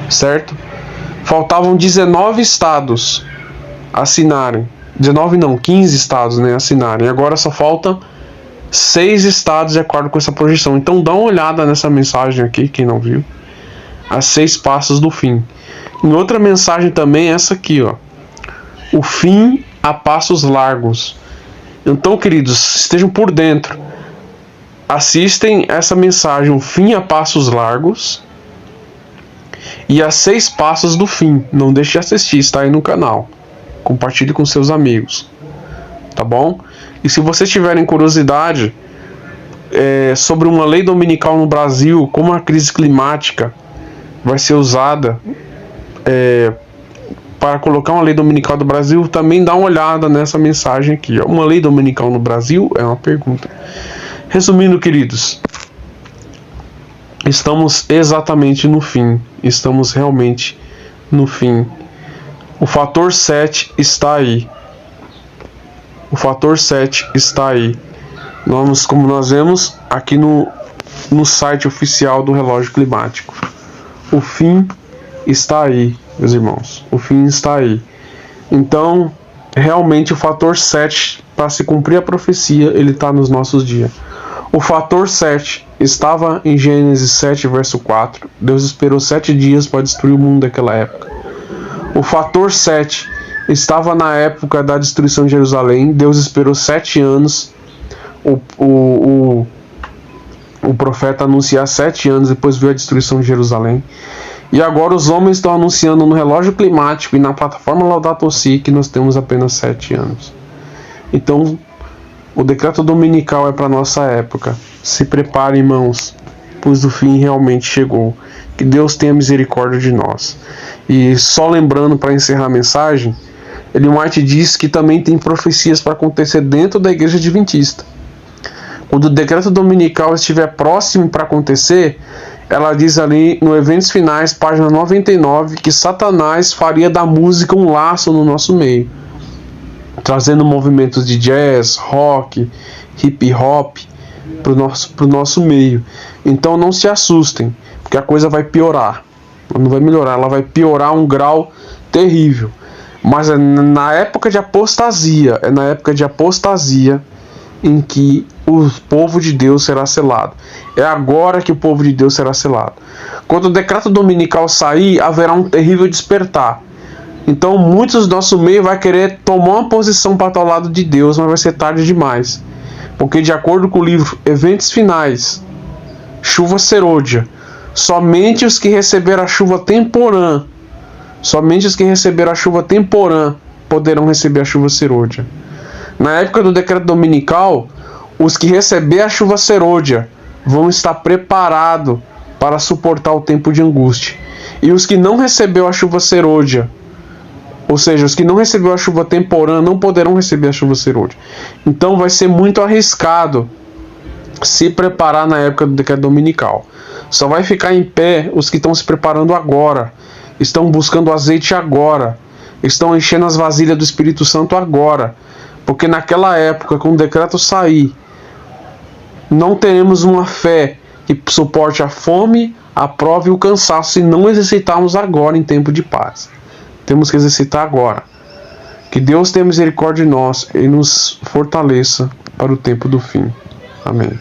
certo? Faltavam 19 estados assinarem. 19 não, 15 estados, né, assinarem. Agora só faltam 6 estados de acordo com essa projeção. Então dá uma olhada nessa mensagem aqui, quem não viu. As 6 passos do fim. Em outra mensagem também, essa aqui, ó. O fim a passos largos. Então, queridos, estejam por dentro. Assistem essa mensagem, o fim a passos largos e as 6 passos do fim. Não deixe de assistir, está aí no canal. Compartilhe com seus amigos, tá bom? E se vocês tiverem curiosidade, sobre uma lei dominical no Brasil, como a crise climática vai ser usada para colocar uma lei dominical do Brasil, também dá uma olhada nessa mensagem aqui. Uma lei dominical no Brasil é uma pergunta. Resumindo, queridos, estamos exatamente no fim. Estamos realmente no fim. O fator 7 está aí. O fator 7 está aí. Como nós vemos aqui no site oficial do relógio climático. O fim está aí, meus irmãos. O fim está aí. Então, realmente o fator 7, para se cumprir a profecia, ele está nos nossos dias. O fator 7 estava em Gênesis 7, verso 4. Deus esperou 7 dias para destruir o mundo daquela época. O fator 7 estava na época da destruição de Jerusalém. Deus esperou 7 anos. O profeta anunciar 7 anos, depois veio a destruição de Jerusalém. E agora os homens estão anunciando no relógio climático e na plataforma Laudato Si que nós temos apenas 7 anos. Então, o decreto dominical é para nossa época. Se prepare, irmãos, pois o fim realmente chegou. Que Deus tenha misericórdia de nós. E só lembrando, para encerrar a mensagem, Ellen White diz que também tem profecias para acontecer dentro da igreja adventista. Quando o decreto dominical estiver próximo para acontecer, ela diz ali no Eventos Finais, página 99, que Satanás faria da música um laço no nosso meio, trazendo movimentos de jazz, rock, hip hop para o nosso meio. Então não se assustem, porque a coisa vai piorar. Não vai melhorar, ela vai piorar um grau terrível. Mas é na época de apostasia, em que o povo de Deus será selado. É agora que o povo de Deus será selado. Quando o decreto dominical sair, haverá um terrível despertar. Então muitos do nosso meio vai querer tomar uma posição para estar ao lado de Deus, mas vai ser tarde demais. Porque de acordo com o livro Eventos Finais, chuva serôdia, somente os que receberam a chuva temporã, poderão receber a chuva serôdia. Na época do decreto dominical, os que receber a chuva serôdia vão estar preparados para suportar o tempo de angústia. E os que não recebeu a chuva serôdia, ou seja, os que não recebeu a chuva temporã, não poderão receber a chuva serôdia. Então vai ser muito arriscado se preparar na época do decreto dominical. Só vai ficar em pé os que estão se preparando agora, estão buscando azeite agora, estão enchendo as vasilhas do Espírito Santo agora. Porque naquela época, quando o decreto sair, não teremos uma fé que suporte a fome, a prova e o cansaço se não exercitarmos agora em tempo de paz. Temos que exercitar agora. Que Deus tenha misericórdia de nós e nos fortaleça para o tempo do fim. Amém.